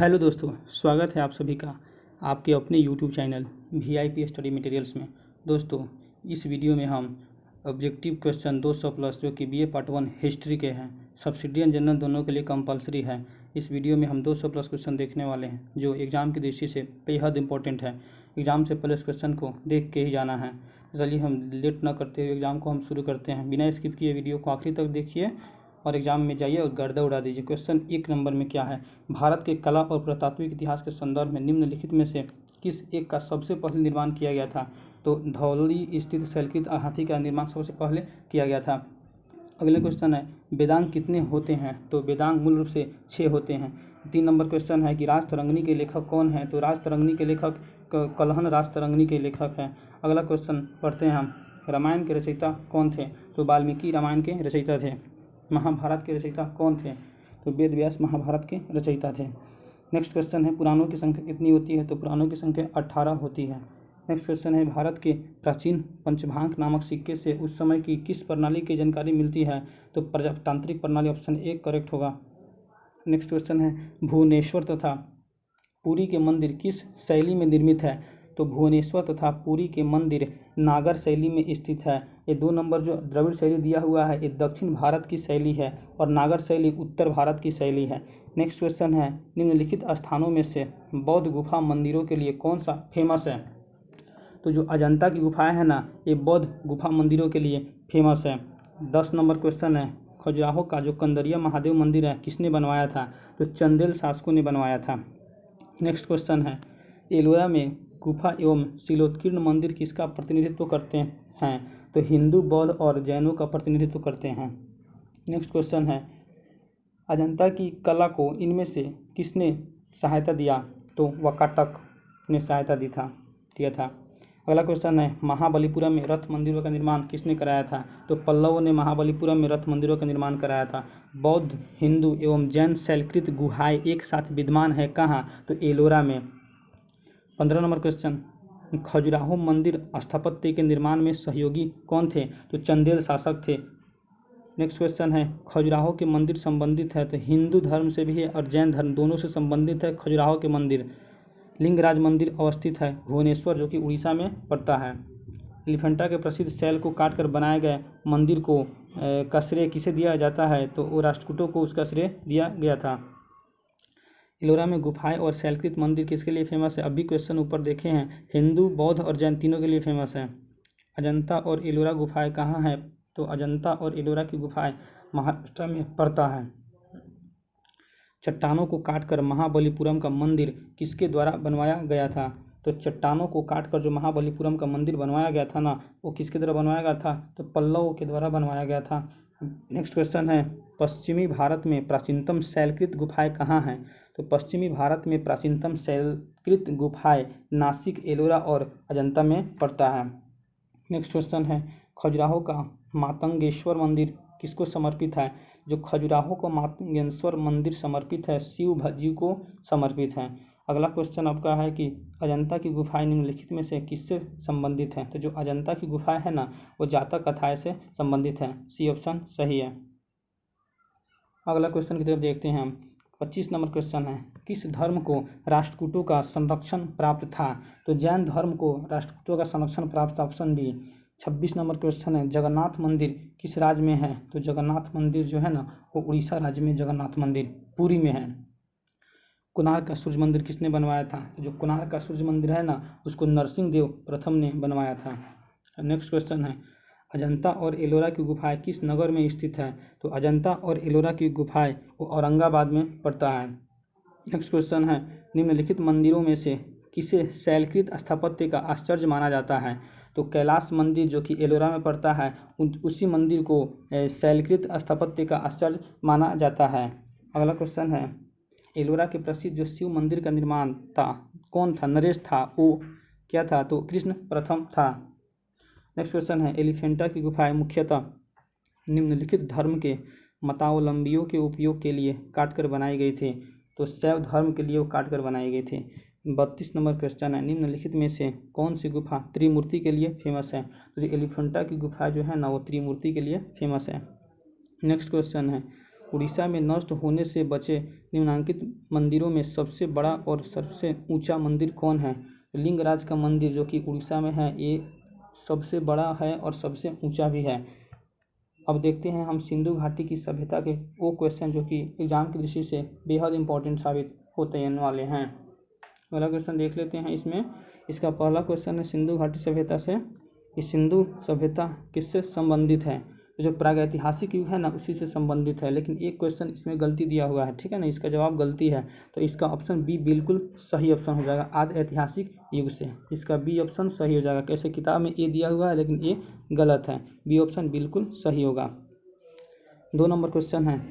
Hello दोस्तों, स्वागत है आप सभी का आपके अपने YouTube channel VIP study materials में। दोस्तों, इस वीडियो में हम ऑब्जेक्टिव क्वेश्चन 200 प्लस जो कि BA पार्ट 1 हिस्ट्री के हैं, सब्सिडी एंड जनरल दोनों के लिए कंपलसरी है। इस वीडियो में हम 200 प्लस क्वेश्चन देखने वाले हैं जो एग्ज़ाम की दृष्टि से बेहद इंपॉर्टेंट है। एग्ज़ाम से पहले इस क्वेश्चन को देख के ही जाना है। चलिए हम लेट न करते हुए एग्ज़ाम को हम शुरू करते हैं। बिना स्किप किए वीडियो को आखिरी तक देखिए और एग्जाम में जाइए और गर्दा उड़ा दीजिए। क्वेश्चन 1 नंबर में क्या है? भारत के कला और पुरातात्विक इतिहास के संदर्भ में निम्नलिखित में से किस एक का सबसे पहले निर्माण किया गया था? तो धौली स्थित शैलकृत हाथी का निर्माण सबसे पहले किया गया था। अगले क्वेश्चन है, वेदांग कितने होते हैं? तो वेदांग मूल रूप से 6 होते हैं। 3 नंबर क्वेश्चन है कि राजतरंगिणी के लेखक कौन है? तो राजतरंगिणी के लेखक कल्हण राजतरंगिणी के लेखक हैं। अगला क्वेश्चन पढ़ते हैं हम, रामायण के रचयिता कौन थे? तो वाल्मीकि रामायण के रचयिता थे। महाभारत के रचयिता कौन थे? तो वेद व्यास महाभारत के रचयिता थे। नेक्स्ट क्वेश्चन है, पुराणों की संख्या कितनी होती है? तो पुराणों की संख्या 18 होती है। नेक्स्ट क्वेश्चन है, भारत के प्राचीन पंचभांग नामक सिक्के से उस समय की किस प्रणाली की जानकारी मिलती है? तो प्रजातांत्रिक प्रणाली, ऑप्शन 1 करेक्ट होगा। नेक्स्ट क्वेश्चन है, भुवनेश्वर तथा पुरी के मंदिर किस शैली में निर्मित है? तो भुवनेश्वर तथा पुरी के मंदिर नागर शैली में स्थित है। ये 2 नंबर जो द्रविड़ शैली दिया हुआ है ये दक्षिण भारत की शैली है और नागर शैली उत्तर भारत की शैली है। नेक्स्ट क्वेश्चन है, निम्नलिखित स्थानों में से बौद्ध गुफा मंदिरों के लिए कौन सा फेमस है? तो जो अजंता की गुफाएं हैं ना, ये बौद्ध गुफा मंदिरों के लिए फेमस है। 10 नंबर क्वेश्चन है, खजुराहो का जो कंदरिया महादेव मंदिर है किसने बनवाया था? तो चंदेल शासकों ने बनवाया था। नेक्स्ट क्वेश्चन है, एलोरा में गुफा एवं शिलोत्कीर्ण मंदिर किसका प्रतिनिधित्व करते हैं? तो हिंदू, बौद्ध और जैनों का प्रतिनिधित्व करते हैं। नेक्स्ट क्वेश्चन है, अजंता की कला को इनमें से किसने सहायता दिया? तो वाकाटक ने सहायता दिया था। अगला क्वेश्चन है, महाबलीपुरम में रथ मंदिरों का निर्माण किसने कराया था? तो पल्लवों ने महाबलीपुरम में रथ मंदिरों का निर्माण कराया था। बौद्ध, हिंदू एवं जैन शैलकृत गुहाएं एक साथ विद्यमान है कहाँ? तो एलोरा में। 15 नंबर क्वेश्चन, खजुराहो मंदिर स्थापत्य के निर्माण में सहयोगी कौन थे? तो चंदेल शासक थे। नेक्स्ट क्वेश्चन है, खजुराहो के मंदिर संबंधित है? तो हिंदू धर्म से भी है और जैन धर्म दोनों से संबंधित है खजुराहो के मंदिर। लिंगराज मंदिर अवस्थित है भुवनेश्वर जो कि उड़ीसा में पड़ता है। एलिफेंटा के प्रसिद्ध शैल को काटकर बनाए गए मंदिर को का श्रेय किसे दिया जाता है? तो वो राष्ट्रकूटों को उसका श्रेय दिया गया था। एलोरा में गुफाएं और शैलकृत मंदिर किसके लिए फेमस है? अभी क्वेश्चन ऊपर देखे हैं, हिंदू, बौद्ध और जैन तीनों के लिए फेमस है। अजंता और एलोरा गुफाएं कहाँ हैं? तो अजंता और एलोरा की गुफाएं महाराष्ट्र में पड़ता है। चट्टानों को काटकर महाबलीपुरम का मंदिर किसके द्वारा बनवाया गया था? तो चट्टानों को काटकर जो महाबलीपुरम का मंदिर बनवाया गया था ना, वो किसके द्वारा बनवाया गया था? तो पल्लवों के द्वारा बनवाया गया था। नेक्स्ट क्वेश्चन है, पश्चिमी भारत में प्राचीनतम शैलकृत गुफाएं कहाँ हैं? तो पश्चिमी भारत में प्राचीनतम शैलकृत गुफाएं नासिक, एलोरा और अजंता में पड़ता है। नेक्स्ट क्वेश्चन है, खजुराहो का मातंगेश्वर मंदिर किसको समर्पित है? जो खजुराहो को मातंगेश्वर मंदिर समर्पित है शिव जी को समर्पित है। अगला क्वेश्चन आपका है कि अजंता की गुफाएं निम्नलिखित में से किससे संबंधित हैं? तो जो अजंता की गुफाएं है ना, वो जातक कथाएं से संबंधित है। सी ऑप्शन सही है। अगला क्वेश्चन की तरफ देखते हैं हम। 25 नंबर क्वेश्चन है, किस धर्म को राष्ट्रकूटों का संरक्षण प्राप्त था? तो जैन धर्म को राष्ट्रकूटों का संरक्षण प्राप्त, ऑप्शन बी। 26 नंबर क्वेश्चन है, जगन्नाथ मंदिर किस राज्य में है? तो जगन्नाथ मंदिर जो है ना, वो उड़ीसा राज्य में जगन्नाथ मंदिर पुरी में है। कोणार्क का सूर्य मंदिर किसने बनवाया था? जो कोणार्क का सूर्य मंदिर है ना, उसको नरसिंह देव प्रथम ने बनवाया था। नेक्स्ट क्वेश्चन है, अजंता और एलोरा की गुफाएं किस नगर में स्थित है? तो अजंता और एलोरा की गुफाएं वो औरंगाबाद में पड़ता है। नेक्स्ट क्वेश्चन है, निम्नलिखित मंदिरों में से किसे शैलकृत स्थापत्य का आश्चर्य माना जाता है? तो कैलाश मंदिर जो कि एलोरा में पड़ता है, उसी मंदिर को शैलकृत स्थापत्य का आश्चर्य माना जाता है। अगला क्वेश्चन है, एलोरा के प्रसिद्ध जो शिव मंदिर का निर्माण था कौन था? नरेश था। वो क्या था? तो कृष्ण प्रथम था। नेक्स्ट क्वेश्चन है, एलिफेंटा की गुफाएं मुख्यतः निम्नलिखित धर्म के मतावलंबियों के उपयोग के लिए काटकर बनाई गई थी? तो शैव धर्म के लिए वो काटकर बनाई गई थी। 32 नंबर क्वेश्चन है, निम्नलिखित में से कौन सी गुफा त्रिमूर्ति के लिए फेमस है? तो एलिफेंटा की गुफा जो है ना, वो त्रिमूर्ति के लिए फेमस है। नेक्स्ट क्वेश्चन है, उड़ीसा में नष्ट होने से बचे निम्नलिखित मंदिरों में सबसे बड़ा और सबसे ऊंचा मंदिर कौन है? लिंगराज का मंदिर जो कि उड़ीसा में है, ये सबसे बड़ा है और सबसे ऊंचा भी है। अब देखते हैं हम सिंधु घाटी की सभ्यता के वो क्वेश्चन जो कि एग्जाम की दृष्टि से बेहद इंपॉर्टेंट साबित होते वाले हैं। पहला क्वेश्चन देख लेते हैं इसमें। इसका पहला क्वेश्चन है सिंधु घाटी सभ्यता से, ये सिंधु सभ्यता किससे संबंधित है? तो जो प्रागैतिहासिक युग है ना, उसी से संबंधित है। लेकिन एक क्वेश्चन इसमें गलती दिया हुआ है, ठीक है ना, इसका जवाब गलती है। तो इसका ऑप्शन बी बिल्कुल सही ऑप्शन हो जाएगा, आदि ऐतिहासिक युग से। इसका बी ऑप्शन सही हो जाएगा। कैसे किताब में ए दिया हुआ है लेकिन ए गलत है, बी ऑप्शन बिल्कुल सही होगा। 2 नंबर क्वेश्चन है,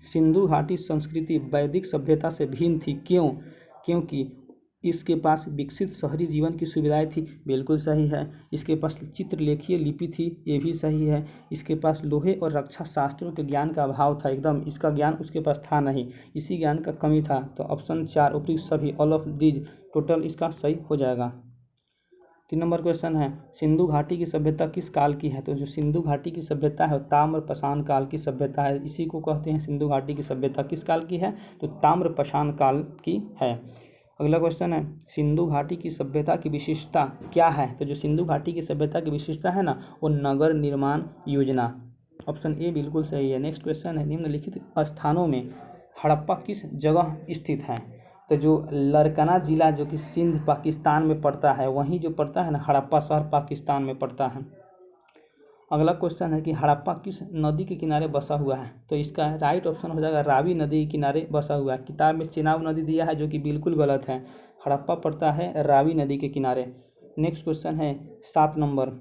सिंधु घाटी संस्कृति वैदिक सभ्यता से भिन्न थी, क्यों? क्योंकि इसके पास विकसित शहरी जीवन की सुविधाएं थी, बिल्कुल सही है। इसके पास चित्रलेखीय लिपि थी, ये भी सही है। इसके पास लोहे और रक्षा शास्त्रों के ज्ञान का अभाव था, एकदम इसका ज्ञान उसके पास था नहीं, इसी ज्ञान का कमी था। तो ऑप्शन 4 उपयुक्त सभी, ऑल ऑफ दीज टोटल इसका सही हो जाएगा। 3 नंबर क्वेश्चन है, सिंधु घाटी की सभ्यता किस काल की है? तो जो सिंधु घाटी की सभ्यता है ताम्रपाषाण काल की सभ्यता है, इसी को कहते हैं सिंधु घाटी की सभ्यता किस काल की है? तो ताम्रपाषाण काल की है। अगला क्वेश्चन है, सिंधु घाटी की सभ्यता की विशिष्टता क्या है? तो जो सिंधु घाटी की सभ्यता की विशिष्टता है ना, वो नगर निर्माण योजना, ऑप्शन ए बिल्कुल सही है। नेक्स्ट क्वेश्चन है, निम्नलिखित स्थानों में हड़प्पा किस जगह स्थित है? तो जो लरकना जिला जो कि सिंध पाकिस्तान में पड़ता है, वहीं जो पड़ता है ना, हड़प्पा शहर पाकिस्तान में पड़ता है। अगला क्वेश्चन है कि हड़प्पा किस नदी के किनारे बसा हुआ है? तो इसका राइट ऑप्शन हो जाएगा रावी नदी के किनारे बसा हुआ है। किताब में चेनाब नदी दिया है जो कि बिल्कुल गलत है, हड़प्पा पड़ता है रावी नदी के किनारे। नेक्स्ट क्वेश्चन है 7 नंबर,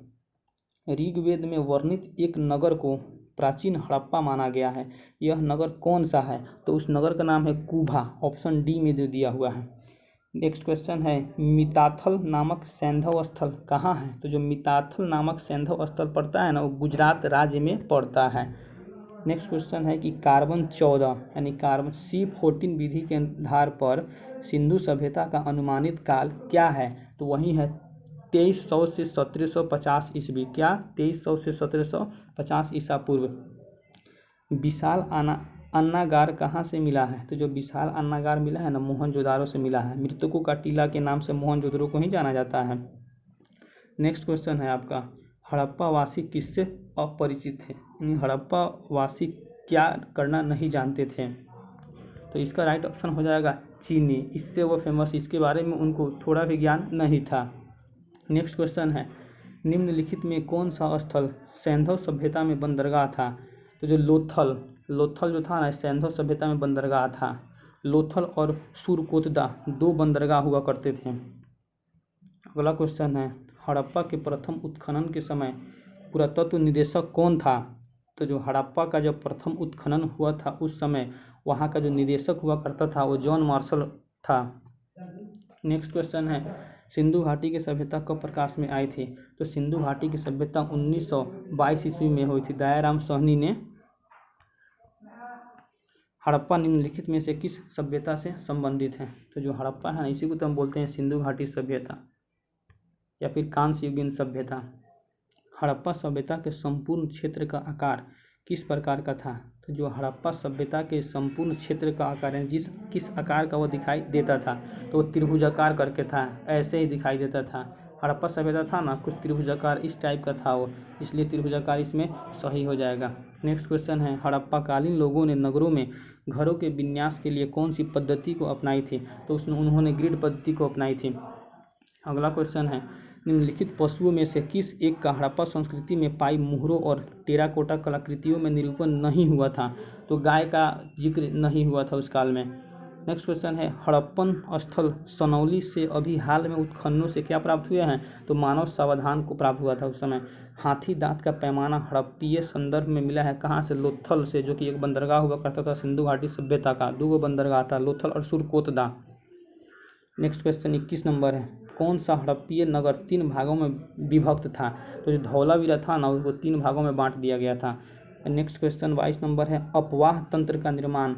ऋग्वेद में वर्णित एक नगर को प्राचीन हड़प्पा माना गया है, यह नगर कौन सा है? तो उस नगर का नाम है कुभा, ऑप्शन डी में दिया हुआ है। नेक्स्ट क्वेश्चन है, मिताथल नामक सैंधव स्थल कहाँ है? तो जो मिताथल नामक सैंधव स्थल पड़ता है ना, वो गुजरात राज्य में पड़ता है। नेक्स्ट क्वेश्चन है कि कार्बन 14 यानी कार्बन C14 विधि के आधार पर सिंधु सभ्यता का अनुमानित काल क्या है? तो वही है 2300 से 1750 ईस्वी। क्या? 2300 से 1750 ईसा पूर्व। विशाल अन्नागार कहाँ से मिला है? तो जो विशाल अन्नागार मिला है ना, मोहनजोदारो से मिला है। मृतकों का टीला के नाम से मोहनजोदड़ो को ही जाना जाता है। नेक्स्ट क्वेश्चन है आपका, हड़प्पा वासी किससे अपरिचित थे? यानी हड़प्पा वासी क्या करना नहीं जानते थे? तो इसका राइट ऑप्शन हो जाएगा चीनी, इससे वो फेमस, इसके बारे में उनको थोड़ा भी ज्ञान नहीं था। नेक्स्ट क्वेश्चन है, निम्नलिखित में कौन सा स्थल सैंधव सभ्यता में बंदरगाह था? तो जो लोथल जो था ना, सैंधव सभ्यता में बंदरगाह था। लोथल और सुरकोतदा 2 बंदरगाह हुआ करते थे। अगला क्वेश्चन है, हड़प्पा के प्रथम उत्खनन के समय पुरातत्व निदेशक कौन था? तो जो हड़प्पा का जब प्रथम उत्खनन हुआ था उस समय वहाँ का जो निदेशक हुआ करता था वो जॉन मार्शल था। नेक्स्ट क्वेश्चन है, सिंधु घाटी की सभ्यता कब प्रकाश में आई थी? तो सिंधु घाटी की सभ्यता 1922 ईस्वी में हुई थी, दयाराम साहनी ने। हड़प्पा निम्नलिखित में से किस सभ्यता से संबंधित है? तो जो हड़प्पा है ना, इसी को तो हम बोलते हैं सिंधु घाटी सभ्यता या फिर कांस्य युगीन सभ्यता। हड़प्पा सभ्यता के संपूर्ण क्षेत्र का आकार किस प्रकार का था? तो जो हड़प्पा सभ्यता के संपूर्ण क्षेत्र का आकार है, किस आकार का वो दिखाई देता था, तो वो त्रिभुजाकार करके था, ऐसे ही दिखाई देता था। हड़प्पा सभ्यता था ना, कुछ त्रिभुजाकार इस टाइप का था वो, इसलिए त्रिभुजाकार इसमें सही हो जाएगा। नेक्स्ट क्वेश्चन है, हड़प्पाकालीन लोगों ने नगरों में घरों के विन्यास के लिए कौन सी पद्धति को अपनाई थी? तो उन्होंने ग्रिड पद्धति को अपनाई थी। अगला क्वेश्चन है, निम्नलिखित पशुओं में से किस एक का हड़प्पा संस्कृति में पाई मुहरों और टेराकोटा कलाकृतियों में निरूपण नहीं हुआ था? तो गाय का जिक्र नहीं हुआ था उस काल में। नेक्स्ट क्वेश्चन है, हड़प्पन स्थल सनौली से अभी हाल में उत्खननों से क्या प्राप्त हुए हैं? तो मानव सावधान को प्राप्त हुआ था उस समय। हाथी दांत का पैमाना हड़प्पीय संदर्भ में मिला है कहाँ से? लोथल से, जो कि एक बंदरगाह हुआ करता था सिंधु घाटी सभ्यता का। 2 बंदरगाह था, लोथल और सुरकोतदा। नेक्स्ट क्वेश्चन 21 नंबर है, कौन सा हड़प्पीय नगर 3 भागों में विभक्त था? तो जो धौलावीरा था ना, उसको 3 भागों में बांट दिया गया था। नेक्स्ट क्वेश्चन 22 नंबर है, अपवाह तंत्र का निर्माण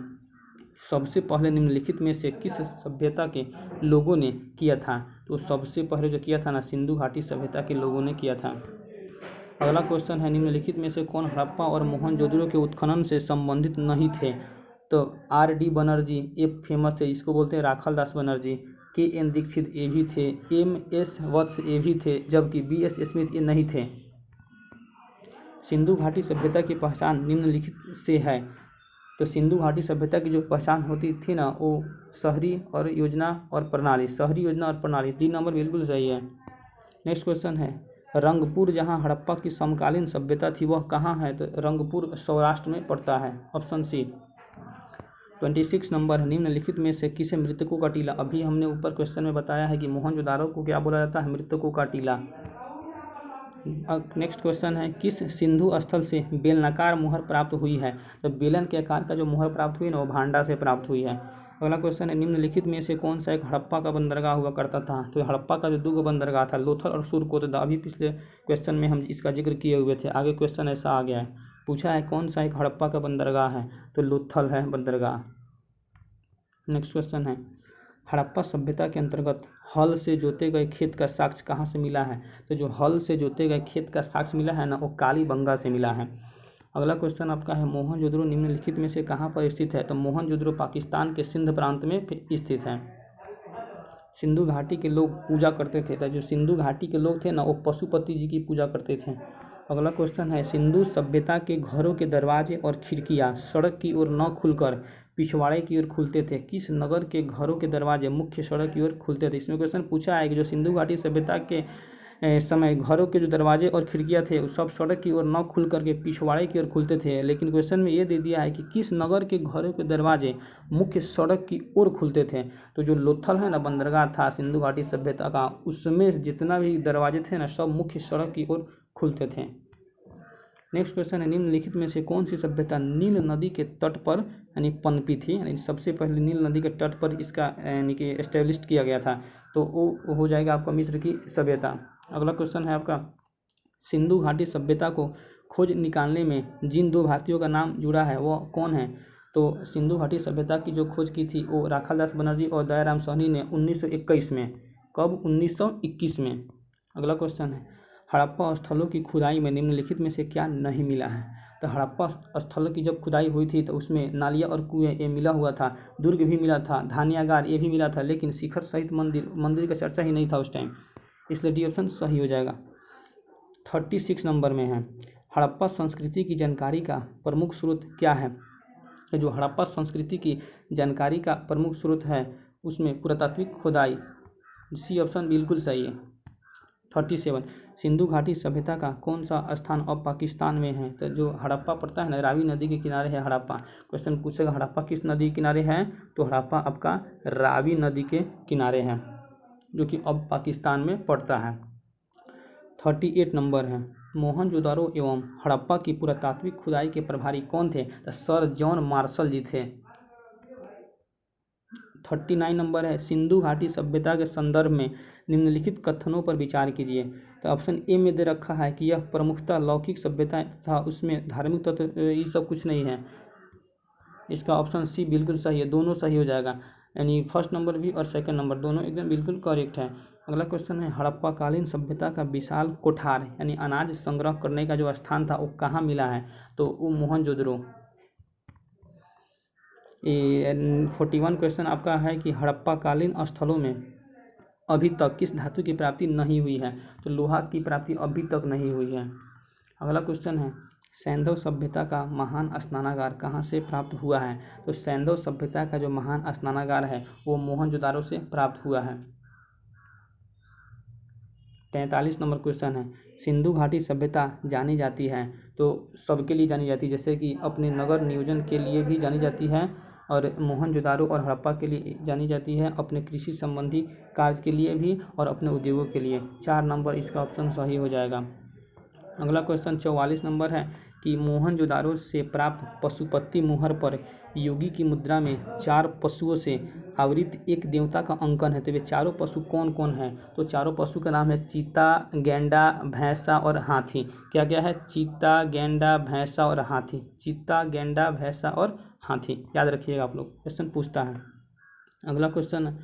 सबसे पहले निम्नलिखित में से किस सभ्यता के लोगों ने किया था? तो सबसे पहले जो किया था ना, सिंधु घाटी सभ्यता के लोगों ने किया था। अगला क्वेश्चन है, निम्नलिखित में से कौन हड़प्पा और मोहनजोदड़ो के उत्खनन से संबंधित नहीं थे? तो R.D. बनर्जी ये फेमस थे, इसको बोलते हैं राखाल दास बनर्जी। K.N. दीक्षित ये भी थे, M.S. वत्स ये भी थे, जबकि B.S. स्मिथ ये नहीं थे। सिंधु घाटी सभ्यता की पहचान निम्नलिखित से है। तो सिंधु घाटी सभ्यता की जो पहचान होती थी ना, वो शहरी और योजना और प्रणाली, शहरी योजना और प्रणाली। 3 नंबर बिल्कुल सही है। नेक्स्ट क्वेश्चन है, रंगपुर जहां हड़प्पा की समकालीन सभ्यता थी वह कहाँ है? तो रंगपुर सौराष्ट्र में पड़ता है, ऑप्शन सी। 26 नंबर है, निम्नलिखित में से किसे मृतकों का टीला? अभी हमने ऊपर क्वेश्चन में बताया है कि मोहनजोदाड़ो को क्या बोला जाता है? मृतकों का टीला। नेक्स्ट क्वेश्चन है, किस सिंधु स्थल से बेलनाकार मुहर प्राप्त हुई है? तो बेलन के आकार का जो मुहर प्राप्त हुई ना, वो भांडा से प्राप्त हुई है। अगला क्वेश्चन है, निम्नलिखित में से कौन सा एक हड़प्पा का बंदरगाह हुआ करता था? तो हड़प्पा का जो 2 बंदरगाह था, लोथल और सुरकोतदा। अभी पिछले क्वेश्चन में हम इसका जिक्र किए हुए थे, आगे क्वेश्चन ऐसा आ गया है, पूछा है कौन सा एक हड़प्पा का बंदरगाह है? तो लोथल है बंदरगाह। नेक्स्ट क्वेश्चन है, हड़प्पा सभ्यता के अंतर्गत हल से जोते गए खेत का साक्ष्य कहाँ से मिला है? तो जो हल से जोते गए खेत का साक्ष्य मिला है ना, वो कालीबंगा से मिला है। अगला क्वेश्चन आपका है, मोहनजोदड़ो निम्नलिखित में से कहाँ पर स्थित है? तो मोहनजोदड़ो पाकिस्तान के सिंध प्रांत में स्थित है। सिंधु घाटी के लोग पूजा करते थे, तो जो सिंधु घाटी के लोग थे ना, वो पशुपति जी की पूजा करते थे। अगला क्वेश्चन है, सिंधु सभ्यता के घरों के दरवाजे और खिड़कियां सड़क की ओर न खुलकर पिछवाड़े की ओर खुलते थे। किस नगर के घरों के दरवाजे मुख्य सड़क की ओर खुलते थे? इसमें क्वेश्चन पूछा है कि जो सिंधु घाटी सभ्यता के समय घरों के जो दरवाजे और खिड़कियां थे वो सब सड़क की ओर न खुल करके पिछवाड़े की ओर खुलते थे, लेकिन क्वेश्चन में ये दे दिया है कि किस नगर के घरों के दरवाजे मुख्य सड़क की ओर खुलते थे? तो जो लोथल है ना बंदरगाह था सिंधु घाटी सभ्यता का, उसमें जितना भी दरवाजे थे ना, सब मुख्य सड़क की ओर खुलते थे। नेक्स्ट क्वेश्चन है, निम्नलिखित में से कौन सी सभ्यता नील नदी के तट पर यानी पनपी थी? यानी सबसे पहले नील नदी के तट पर इसका यानी कि एस्टेब्लिश किया गया था, तो वो हो जाएगा आपका मिस्र की सभ्यता। अगला क्वेश्चन है आपका, सिंधु घाटी सभ्यता को खोज निकालने में जिन 2 भारतीयों का नाम जुड़ा है वो कौन है? तो सिंधु घाटी सभ्यता की जो खोज की थी वो राखाल दास बनर्जी और दयाराम साहनी ने 1921 में। कब? 1921 में। अगला क्वेश्चन है, हड़प्पा स्थलों की खुदाई में निम्नलिखित में से क्या नहीं मिला है? तो हड़प्पा स्थल की जब खुदाई हुई थी तो उसमें नालियाँ और कुएं ये मिला हुआ था, दुर्ग भी मिला था, धान्यागार ये भी मिला था, लेकिन शिखर सहित मंदिर का चर्चा ही नहीं था उस टाइम, इसलिए डी ऑप्शन सही हो जाएगा। 36 नंबर में है, हड़प्पा संस्कृति की जानकारी का प्रमुख स्रोत क्या है? तो जो हड़प्पा संस्कृति की जानकारी का प्रमुख स्रोत है उसमें पुरातात्विक खुदाई, सी ऑप्शन बिल्कुल सही है। 37, सिंधु घाटी सभ्यता का कौन सा स्थान अब पाकिस्तान में है? तो जो हड़प्पा पड़ता है ना, रावी नदी के किनारे है हड़प्पा। क्वेश्चन पूछेगा हड़प्पा किस नदी के किनारे है? तो हड़प्पा आपका रावी नदी के किनारे है, जो कि अब पाकिस्तान में पड़ता है। 38 नंबर है, मोहनजोदाड़ो एवं हड़प्पा की पुरातात्विक खुदाई के प्रभारी कौन थे? तो सर जॉन मार्शल जी थे। 39 नंबर है, सिंधु घाटी सभ्यता के संदर्भ में निम्नलिखित कथनों पर विचार कीजिए। तो ऑप्शन ए में दे रखा है कि यह प्रमुखतः लौकिक सभ्यता था, उसमें धार्मिक तत्व ये सब कुछ नहीं है। इसका ऑप्शन सी बिल्कुल सही है, दोनों सही हो जाएगा, यानी फर्स्ट नंबर भी और सेकंड नंबर दोनों एकदम बिल्कुल करेक्ट है। अगला क्वेश्चन है, हड़प्पा कालीन सभ्यता का विशाल कोठार यानी अनाज संग्रह करने का जो स्थान था वो कहाँ मिला है? तो वो मोहनजोदड़ो। 41 क्वेश्चन आपका है कि हड़प्पा कालीन स्थलों में अभी तक किस धातु की प्राप्ति नहीं हुई है? तो लोहा की प्राप्ति अभी तक नहीं हुई है। अगला क्वेश्चन है, सैंधव सभ्यता का महान स्नानागार कहाँ से प्राप्त हुआ है? तो सैंधव सभ्यता का जो महान स्नानागार है वो मोहनजोदाड़ो से प्राप्त हुआ है। 43 नंबर क्वेश्चन है, सिंधु घाटी सभ्यता जानी जाती है तो सबके लिए जानी जाती है, जैसे कि अपने नगर नियोजन के लिए भी जानी जाती है, और मोहनजोदाड़ो और हड़प्पा के लिए जानी जाती है अपने कृषि संबंधी कार्य के लिए भी और अपने उद्योगों के लिए। 4 नंबर इसका ऑप्शन सही हो जाएगा। अगला क्वेश्चन 44 नंबर है कि मोहनजोदाड़ो से प्राप्त पशुपति मुहर पर योगी की मुद्रा में 4 पशुओं से आवृत एक देवता का अंकन है, तो वे चारों पशु कौन कौन है? तो चारों पशु का नाम है चीता, गेंडा, भैंसा और हाथी। क्या क्या है? चीता, गेंडा, भैंसा और हाथी। चीता, गेंडा, भैंसा और हाथी, याद रखिएगा आप लोग, क्वेश्चन पूछता है। अगला क्वेश्चन,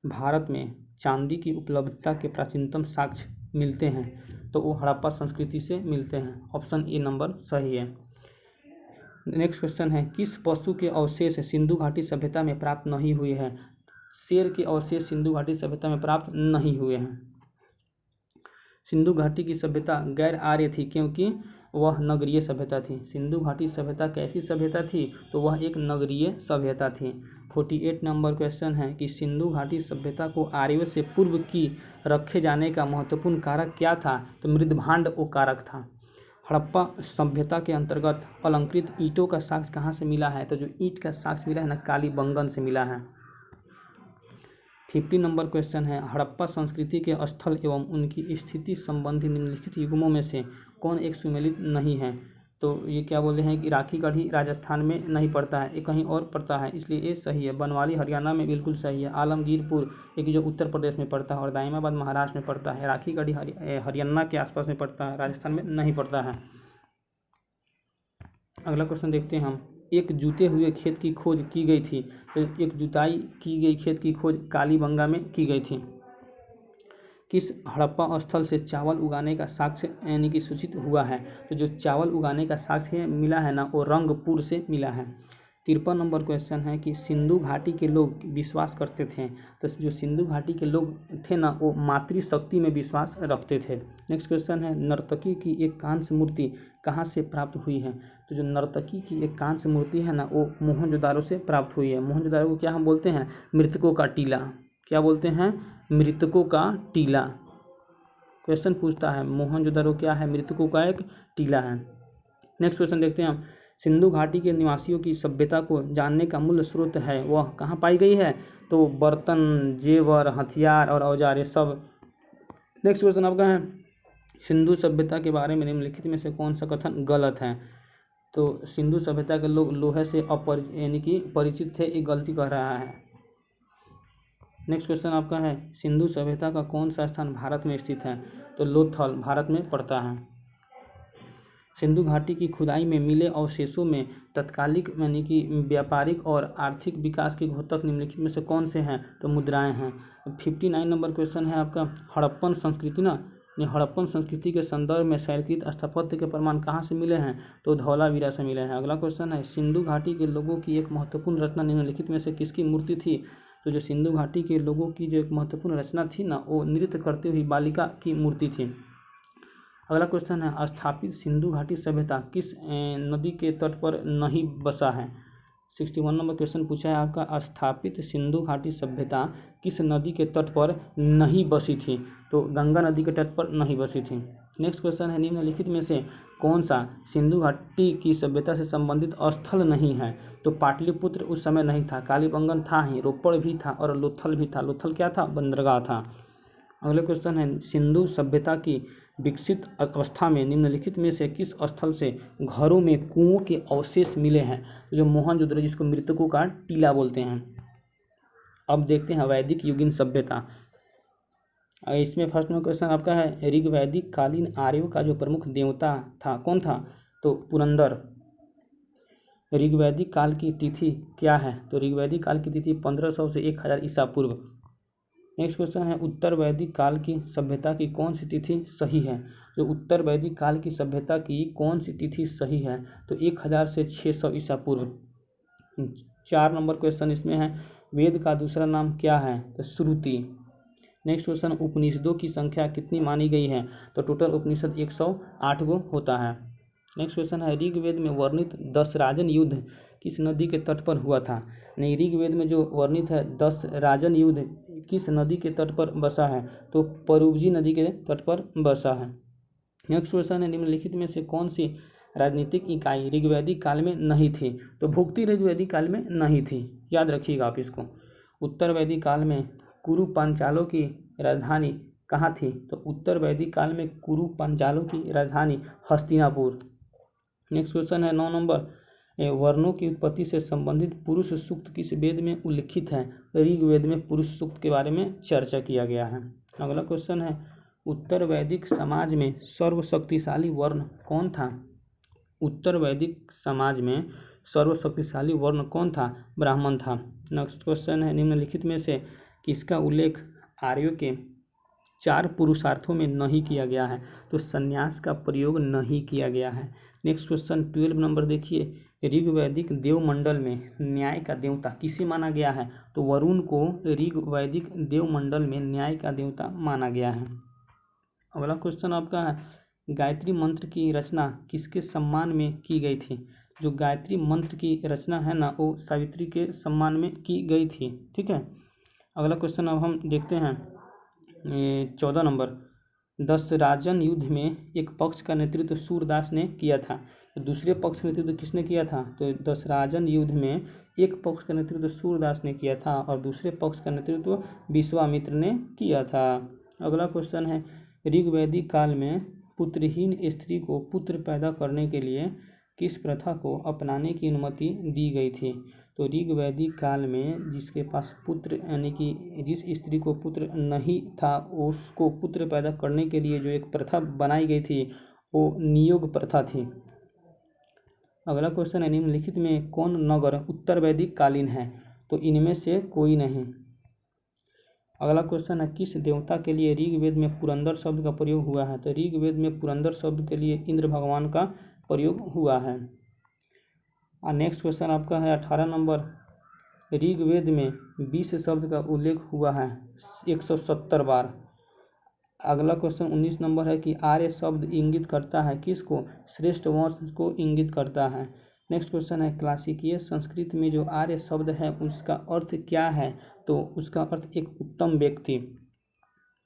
भारत में चांदी की उपलब्धता के प्राचीनतम साक्ष्य मिलते हैं, तो वो हड़प्पा संस्कृति से मिलते हैं। ऑप्शन ए नंबर सही है। नेक्स्ट क्वेश्चन है, किस पशु के अवशेष सिंधु घाटी सभ्यता में प्राप्त नहीं हुए हैं? शेर के अवशेष सिंधु घाटी सभ्यता में प्राप्त नहीं हुए हैं। सिंधु घाटी की सभ्यता गैर आर्य थी क्योंकि वह नगरीय सभ्यता थी। सिंधु घाटी सभ्यता कैसी सभ्यता थी? तो वह एक नगरीय सभ्यता थी। 48 नंबर क्वेश्चन है कि सिंधु घाटी सभ्यता को आर्यों से पूर्व की रखे जाने का महत्वपूर्ण कारक क्या था? तो मृदभांड वो कारक था। हड़प्पा सभ्यता के अंतर्गत अलंकृत ईंटों का साक्ष्य कहाँ से मिला है? तो जो ईंट का साक्ष्य मिला है ना, कालीबंगन से मिला है। 50 नंबर क्वेश्चन है, हड़प्पा संस्कृति के स्थल एवं उनकी स्थिति संबंधी निम्नलिखित युग्मों में से कौन एक सुमेलित नहीं है? तो ये क्या बोले हैं कि राखी गढ़ी राजस्थान में नहीं पड़ता है, ये कहीं और पड़ता है, इसलिए ये सही है। बनवाली हरियाणा में बिल्कुल सही है। आलमगीरपुर एक जो उत्तर प्रदेश में पड़ता है और दाइमाबाद महाराष्ट्र में पड़ता है। राखी गढ़ी हरियाणा के आसपास में पड़ता है, राजस्थान में नहीं पड़ता है। अगला क्वेश्चन देखते हैं हम, एक जुते हुए खेत की खोज की गई थी। तो एक जुताई की गई खेत की खोज कालीबंगा में की गई थी। किस हड़प्पा स्थल से चावल उगाने का साक्ष्य यानी कि सूचित हुआ है? तो जो चावल उगाने का साक्ष्य मिला है ना, वो रंगपुर से मिला है। 53 नंबर क्वेश्चन है कि सिंधु घाटी के लोग विश्वास करते थे। तो जो सिंधु घाटी के लोग थे ना, वो मातृशक्ति में विश्वास रखते थे। नेक्स्ट क्वेश्चन है, नर्तकी की एक कांस्य मूर्ति कहाँ से प्राप्त हुई है? तो जो नर्तकी की एक कांस्य मूर्ति है ना, वो मोहनजोदारो से प्राप्त हुई है। मोहनजोदारो को क्या हम बोलते हैं? मृतकों का टीला। क्या बोलते हैं? मृतकों का टीला। क्वेश्चन पूछता है मोहनजोदारो क्या है? मृतकों का एक टीला है। नेक्स्ट क्वेश्चन देखते हैं हम, सिंधु घाटी के निवासियों की सभ्यता को जानने का मूल स्रोत है वह कहाँ पाई गई है? तो बर्तन, जेवर, हथियार और औजार, ये सब। नेक्स्ट क्वेश्चन आपका है, सिंधु सभ्यता के बारे में निम्नलिखित में से कौन सा कथन गलत है? तो सिंधु सभ्यता के लोग लोहे से यानी कि परिचित थे, एक गलती कह रहा है। नेक्स्ट क्वेश्चन आपका है, सिंधु सभ्यता का कौन सा स्थान भारत में स्थित है? तो लोथल भारत में पड़ता है। सिंधु घाटी की खुदाई में मिले अवशेषों में तत्कालिक यानी कि व्यापारिक और आर्थिक विकास के द्योतक निम्नलिखित में से कौन से हैं? तो मुद्राएं हैं। 59 नंबर क्वेश्चन है आपका, हड़प्पन संस्कृति ना, हड़प्पन संस्कृति के संदर्भ में शैलकृत स्थापत्य के प्रमाण कहाँ से मिले हैं? तो धौलावीरा से मिले हैं। अगला क्वेश्चन है, सिंधु घाटी के लोगों की एक महत्वपूर्ण रचना निम्नलिखित में से किसकी मूर्ति थी? तो जो सिंधु घाटी के लोगों की जो एक महत्वपूर्ण रचना थी ना, वो नृत्य करती हुई बालिका की मूर्ति थी। अगला क्वेश्चन है, स्थापित सिंधु घाटी सभ्यता किस नदी के तट पर नहीं बसा है? 61 नंबर क्वेश्चन पूछा है आपका, स्थापित सिंधु घाटी सभ्यता किस नदी के तट पर नहीं बसी थी? तो गंगा नदी के तट पर नहीं बसी थी। नेक्स्ट क्वेश्चन है, निम्नलिखित में से कौन सा सिंधु घाटी की सभ्यता से संबंधित स्थल नहीं है? तो पाटलिपुत्र उस समय नहीं था, कालीबंगन था ही, रोपड़ भी था और लोथल भी था। लोथल क्या था? बंदरगाह था। अगले क्वेश्चन है, सिंधु सभ्यता की विकसित अवस्था में निम्नलिखित में से किस स्थल से घरों में कुओं के अवशेष मिले हैं? जो मोहनजोदड़ो, जिसको मृतकों का टीला बोलते हैं। अब देखते हैं वैदिक युगीन सभ्यता। इसमें फर्स्ट में क्वेश्चन आपका है, ऋग्वैदिक कालीन आर्यों का जो प्रमुख देवता था कौन था? तो पुरंदर। ऋग्वैदिक काल की तिथि क्या है? तो ऋग्वैदिक काल की तिथि 1500 से 1000 ईसा पूर्व। नेक्स्ट क्वेश्चन है, उत्तर वैदिक काल की सभ्यता की कौन सी तिथि सही है? जो उत्तर वैदिक काल की सभ्यता की कौन सी तिथि सही है? तो 1000 से 600 ईसा पूर्व। 4 नंबर क्वेश्चन इसमें है, वेद का दूसरा नाम क्या है? तो श्रुति। नेक्स्ट क्वेश्चन, उपनिषदों की संख्या कितनी मानी गई है? तो टोटल उपनिषद 108 गो होता है। नेक्स्ट क्वेश्चन है, ऋग्वेद में वर्णित 10 राजन युद्ध किस नदी के तट पर हुआ था? नहीं, ऋग्वेद में जो वर्णित है 10 राजन युद्ध किस नदी के तट पर बसा है? तो परुबजी नदी के तट पर बसा है। नेक्स्ट क्वेश्चन है, निम्नलिखित में से कौन सी राजनीतिक इकाई ऋग्वैदिक काल में नहीं थी? तो भुक्ति ऋग्वैदिक काल में नहीं थी, याद रखिएगा आप इसको। उत्तर वैदिक काल में कुरु पांचालों की राजधानी कहाँ थी? तो उत्तर वैदिक काल में कुरु पांचालों की राजधानी हस्तिनापुर। नेक्स्ट क्वेश्चन है 9 नंबर, वर्णों की उत्पत्ति से संबंधित पुरुष सूक्त किस वेद में उल्लिखित है? ऋग्वेद में पुरुष सूक्त के बारे में चर्चा किया गया है। अगला क्वेश्चन है, उत्तर वैदिक समाज में सर्वशक्तिशाली वर्ण कौन था? उत्तर वैदिक समाज में सर्वशक्तिशाली वर्ण कौन था? ब्राह्मण था। नेक्स्ट क्वेश्चन है, निम्नलिखित में से किसका उल्लेख आर्यों के 4 पुरुषार्थों में नहीं किया गया है, तो संन्यास का प्रयोग नहीं किया गया है। नेक्स्ट क्वेश्चन 12 नंबर देखिए, ऋग्वैदिक देवमंडल में न्याय का देवता किसे माना गया है? तो वरुण को ऋग्वैदिक देवमंडल में न्याय का देवता माना गया है। अगला क्वेश्चन आपका है, गायत्री मंत्र की रचना किसके सम्मान में की गई थी? जो गायत्री मंत्र की रचना है ना, वो सावित्री के सम्मान में की गई थी। ठीक है। अगला क्वेश्चन अब हम देखते हैं 14 नंबर, दशराजन युद्ध में एक पक्ष का नेतृत्व सूरदास ने किया था, तो दूसरे पक्ष का नेतृत्व किसने किया था? तो दशराजन युद्ध में एक पक्ष का नेतृत्व सूरदास ने किया था और दूसरे पक्ष का नेतृत्व विश्वामित्र ने किया था। अगला क्वेश्चन है, ऋग्वैदिक काल में पुत्रहीन स्त्री को पुत्र पैदा करने के लिए किस प्रथा को अपनाने की अनुमति दी गई थी? तो ऋग्वैदिक काल में जिसके पास पुत्र यानी कि जिस स्त्री को पुत्र नहीं था, उसको पुत्र पैदा करने के लिए जो एक प्रथा बनाई गई थी वो नियोग प्रथा थी। अगला क्वेश्चन है, निम्नलिखित में कौन नगर उत्तर वैदिक कालीन है? तो इनमें से कोई नहीं। अगला क्वेश्चन है, किस देवता के लिए ऋग्वेद में पुरंदर शब्द का प्रयोग हुआ है? तो ऋग्वेद में पुरंदर शब्द के लिए इंद्र भगवान का प्रयोग हुआ है। नेक्स्ट क्वेश्चन आपका है 18 नंबर, ऋग्वेद में 20 शब्द का उल्लेख हुआ है 170 बार। अगला क्वेश्चन 19 नंबर है कि आर्य शब्द इंगित करता है किसको? श्रेष्ठ वंश को इंगित करता है। नेक्स्ट क्वेश्चन है, क्लासिकीय संस्कृत में जो आर्य शब्द है उसका अर्थ क्या है? तो उसका अर्थ एक उत्तम व्यक्ति।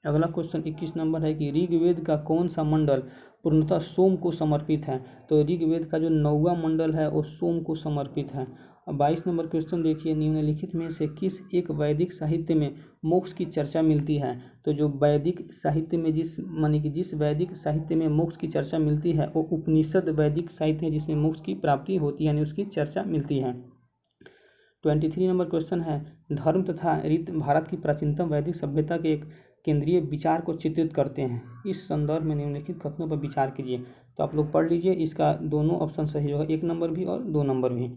अगला क्वेश्चन 21 नंबर है कि ऋग्वेद का कौन सा मंडल पूर्णतः सोम को समर्पित है? तो ऋग्वेद का जो 9वां मंडल है वो सोम को समर्पित है। 22 नंबर क्वेश्चन देखिए, निम्नलिखित में से किस एक वैदिक साहित्य में मोक्ष की चर्चा मिलती है? तो जो वैदिक साहित्य में जिस वैदिक साहित्य में मोक्ष की चर्चा मिलती है वो उपनिषद वैदिक साहित्य है जिसमें मोक्ष की प्राप्ति होती है यानी उसकी चर्चा मिलती है। 23 नंबर क्वेश्चन है, धर्म तथा रीत भारत की प्राचीनतम वैदिक सभ्यता के एक केंद्रीय विचार को चित्रित करते हैं। इस संदर्भ में निम्नलिखित कथनों पर विचार कीजिए। तो आप लोग पढ़ लीजिए, इसका दोनों ऑप्शन सही होगा, 1 नंबर भी और 2 नंबर भी।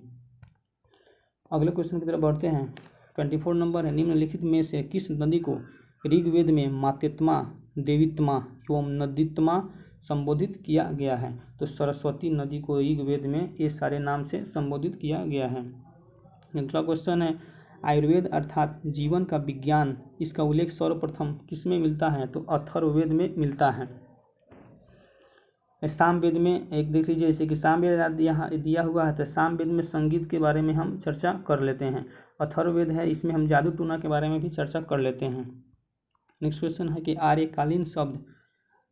अगले क्वेश्चन की तरफ बढ़ते हैं। 24 नंबर है, निम्नलिखित में से किस नदी को ऋग्वेद में मातेत्मा, देवीत्मा एवं नदीत्मा संबोधित किया गया है? तो सरस्वती नदी को ऋग्वेद में ये सारे नाम से संबोधित किया गया है। अगला क्वेश्चन है, आयुर्वेद अर्थात जीवन का विज्ञान, इसका उल्लेख सर्वप्रथम किसमें मिलता है? तो अथर्ववेद में मिलता है। सामवेद में एक देख लीजिए, जैसे कि सामवेद यहाँ दिया हुआ है तो सामवेद में संगीत के बारे में हम चर्चा कर लेते हैं। अथर्ववेद है, इसमें हम जादू टूना के बारे में भी चर्चा कर लेते हैं। नेक्स्ट क्वेश्चन है कि आर्यकालीन शब्द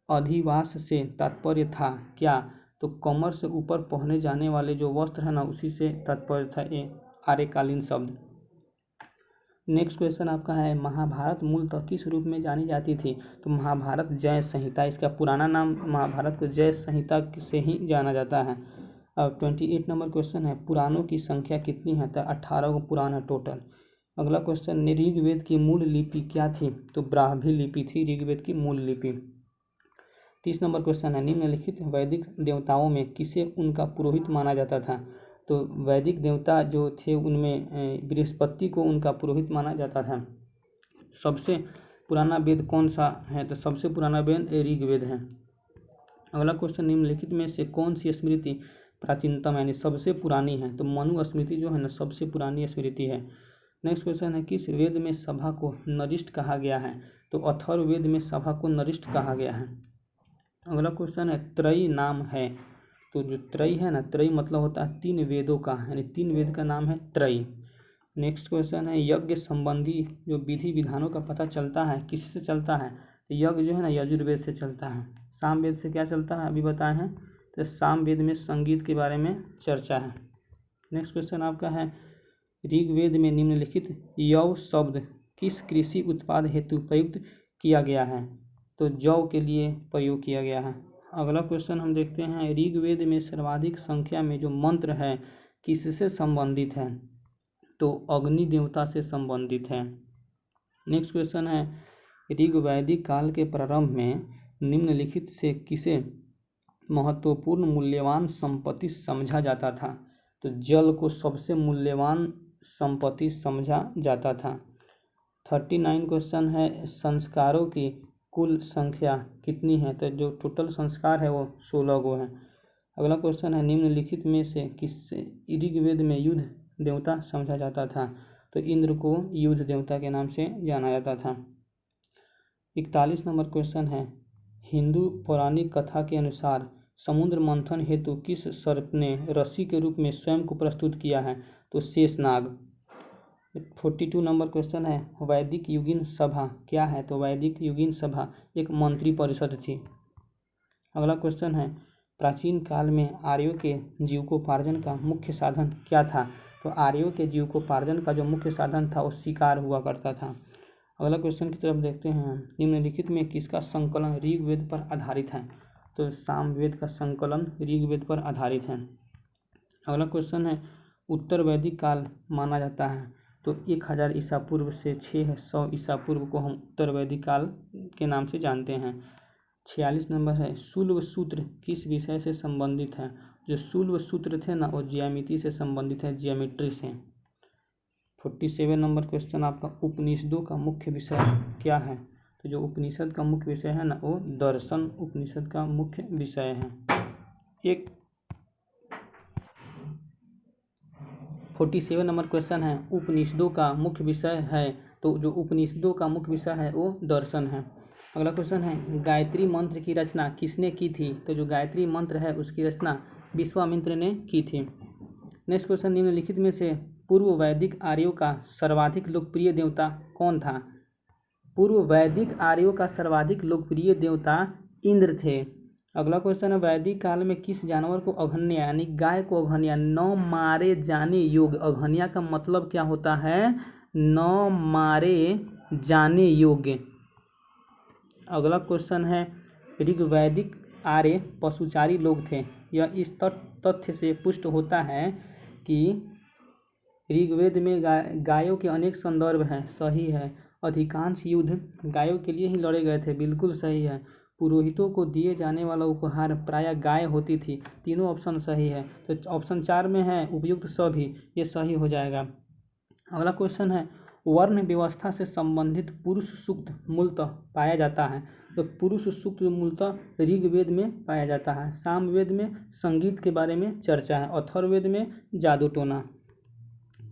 अधिवास से तात्पर्य था क्या? तो कमर से ऊपर पहने जाने वाले जो वस्त्र है ना, उसी से तात्पर्य था ये आर्यकालीन शब्द। नेक्स्ट क्वेश्चन आपका है, महाभारत मूलतः किस रूप में जानी जाती थी? तो महाभारत जय संहिता, इसका पुराना नाम महाभारत को जय संहिता से ही जाना जाता है। अब 28 नंबर क्वेश्चन है, पुराणों की संख्या कितनी है? तो 18 पुराण है टोटल। अगला क्वेश्चन, ऋग्वेद की मूल लिपि क्या थी? तो ब्राह्मी लिपि थी ऋग्वेद की मूल लिपि। 30 नंबर क्वेश्चन है, निम्नलिखित वैदिक देवताओं में किसे उनका पुरोहित माना जाता था? तो वैदिक देवता जो थे उनमें बृहस्पति को उनका पुरोहित माना जाता था। सबसे पुराना वेद कौन सा है? तो सबसे पुराना वेद ऋग्वेद है। अगला क्वेश्चन, निम्नलिखित में से कौन सी स्मृति प्राचीनतम यानी सबसे पुरानी है? तो मनु स्मृति जो है ना सबसे पुरानी स्मृति है। नेक्स्ट क्वेश्चन है, किस वेद में सभा को नरिष्ठ कहा गया है? तो अथर्ववेद में सभा को नरिष्ठ कहा गया है। अगला क्वेश्चन है, त्रयी नाम है? तो जो त्रयी है ना, त्रयी मतलब होता है 3 वेदों का, यानी 3 वेद का नाम है त्रयी। नेक्स्ट क्वेश्चन है, यज्ञ संबंधी जो विधि विधानों का पता चलता है किससे चलता है? तो यज्ञ जो है ना यजुर्वेद से चलता है। सामवेद से क्या चलता है अभी बताए हैं, तो सामवेद में संगीत के बारे में चर्चा है। नेक्स्ट क्वेश्चन आपका है, ऋग्वेद में निम्नलिखित यव शब्द किस कृषि उत्पाद हेतु प्रयुक्त किया गया है? तो जौ के लिए प्रयोग किया गया है। अगला क्वेश्चन हम देखते हैं, ऋग्वेद में सर्वाधिक संख्या में जो मंत्र है किससे संबंधित है? तो अग्नि देवता से संबंधित है। नेक्स्ट क्वेश्चन है, ऋग्वैदिक काल के प्रारंभ में निम्नलिखित से किसे महत्वपूर्ण मूल्यवान संपत्ति समझा जाता था? तो जल को सबसे मूल्यवान संपत्ति समझा जाता था। 39 क्वेश्चन है, संस्कारों की कुल संख्या कितनी है? तो जो टोटल संस्कार है वो 16 गो है। अगला क्वेश्चन है, निम्नलिखित में से किससे ऋग्वेद में युद्ध देवता समझा जाता था? तो इंद्र को युद्ध देवता के नाम से जाना जाता था। 41 नंबर क्वेश्चन है, हिंदू पौराणिक कथा के अनुसार समुद्र मंथन हेतु किस सर्प ने रस्सी के रूप में स्वयं को प्रस्तुत किया है? तो शेषनाग। 42 नंबर क्वेश्चन है, वैदिक युगीन सभा क्या है? तो वैदिक युगीन सभा एक मंत्री परिषद थी। अगला क्वेश्चन है, प्राचीन काल में आर्यों के जीविकोपार्जन का मुख्य साधन क्या था? तो आर्यों के जीविकोपार्जन का जो मुख्य साधन था वो शिकार हुआ करता था। अगला क्वेश्चन की तरफ देखते हैं, निम्नलिखित में किसका संकलन ऋग्वेद पर आधारित है? तो सामवेद का संकलन ऋग्वेद पर आधारित है। अगला क्वेश्चन है, उत्तर वैदिक काल माना जाता है तो 1000 ईसा पूर्व से 600 ईसा पूर्व को हम उत्तर वैदिक काल के नाम से जानते हैं। 46 नंबर है, शूल्व सूत्र किस विषय से संबंधित है? जो शूल्व सूत्र थे ना वो ज्यामिति से संबंधित है, ज्योमेट्री से। 47 नंबर क्वेश्चन आपका, उपनिषदों का मुख्य विषय क्या है? तो जो उपनिषद का मुख्य विषय है ना वो दर्शन उपनिषद का मुख्य विषय है। 47 नंबर क्वेश्चन है, उपनिषदों का मुख्य विषय है तो जो उपनिषदों का मुख्य विषय है वो दर्शन है। अगला क्वेश्चन है, गायत्री मंत्र की रचना किसने की थी? तो जो गायत्री मंत्र है उसकी रचना विश्वामित्र ने की थी। नेक्स्ट क्वेश्चन, निम्नलिखित में से पूर्व वैदिक आर्यों का सर्वाधिक लोकप्रिय देवता कौन था? पूर्व वैदिक आर्यों का सर्वाधिक लोकप्रिय देवता इंद्र थे। अगला क्वेश्चन है, वैदिक काल में किस जानवर को अघन्या यानी गाय को अघन्या न मारे जाने योग्य, अघन्या का मतलब क्या होता है? न मारे जाने योग्य। अगला क्वेश्चन है, ऋग्वैदिक आर्य पशुचारी लोग थे। यह इस तथ्य से पुष्ट होता है कि ऋग्वेद में गायों के अनेक संदर्भ हैं। सही है। अधिकांश युद्ध गायों के लिए ही लड़े गए थे। बिल्कुल सही है। पुरोहितों को दिए जाने वाला उपहार प्रायः गाय होती थी। तीनों ऑप्शन सही है। तो ऑप्शन 4 में है उपयुक्त सभी, ये सही हो जाएगा। अगला क्वेश्चन है, वर्ण व्यवस्था से संबंधित पुरुष सूक्त मूलतः पाया जाता है। तो पुरुष सूक्त मूलतः ऋग्वेद में पाया जाता है। सामवेद में संगीत के बारे में चर्चा है। अथर्ववेद में जादू टोना।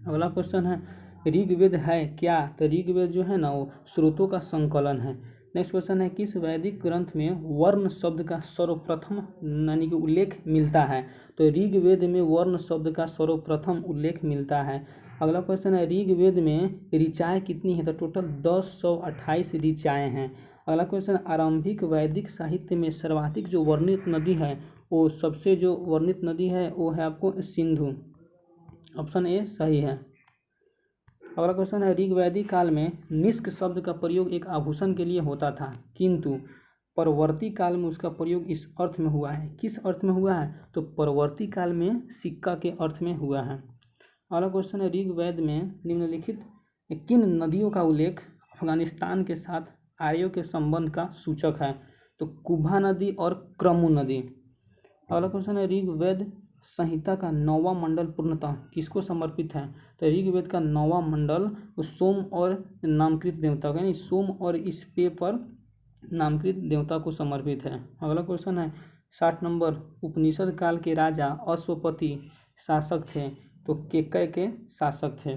अगला क्वेश्चन है, ऋग्वेद है क्या? तो ऋग्वेद जो है ना वो स्रोतों का संकलन है। नेक्स्ट क्वेश्चन है, किस वैदिक ग्रंथ में वर्ण शब्द का सर्वप्रथम यानी कि उल्लेख मिलता है? तो ऋग्वेद में वर्ण शब्द का सर्वप्रथम उल्लेख मिलता है। अगला क्वेश्चन है, ऋग्वेद में ऋचाएँ कितनी है? तो टोटल 1028 ऋचाएँ हैं। अगला क्वेश्चन, आरंभिक वैदिक साहित्य में सर्वाधिक जो वर्णित नदी है वो सबसे जो वर्णित नदी है वो है आपको सिंधु। ऑप्शन ए सही है। अगला क्वेश्चन है, ऋग्वैदिक काल में निष्क शब्द का प्रयोग एक आभूषण के लिए होता था, किंतु परवर्ती काल में उसका प्रयोग इस अर्थ में हुआ है। किस अर्थ में हुआ है? तो परवर्ती काल में सिक्का के अर्थ में हुआ है। अगला क्वेश्चन है, ऋग्वेद में निम्नलिखित किन नदियों का उल्लेख अफगानिस्तान के साथ आर्यों के संबंध का सूचक है? तो कुब्भा नदी और क्रमु नदी। अगला क्वेश्चन है, ऋग्वेद संहिता का 9वां मंडल पूर्णतः किसको समर्पित है? तो ऋग्वेद का 9वां मंडल सोम और नामकृत देवता यानी सोम और इस पे पर नामकृत देवता को समर्पित है। अगला क्वेश्चन है 60 नंबर, उपनिषद काल के राजा अश्वपति शासक थे तो केकय के शासक थे।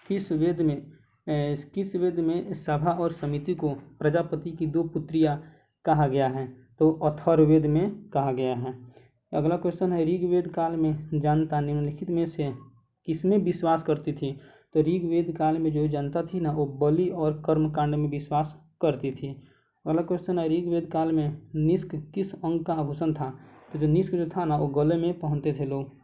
किस वेद में सभा और समिति को प्रजापति की 2 पुत्रियां कहा गया है? तो अथर्ववेद में कहा गया है। अगला क्वेश्चन है, ऋग्वेद काल में जनता निम्नलिखित में से किसमें विश्वास करती थी? तो ऋग्वेद काल में जो जनता थी ना वो बलि और कर्मकांड में विश्वास करती थी। अगला क्वेश्चन है, ऋग्वेद काल में निष्क किस अंग का आभूषण था? तो जो निष्क जो था ना वो गले में पहनते थे लोग।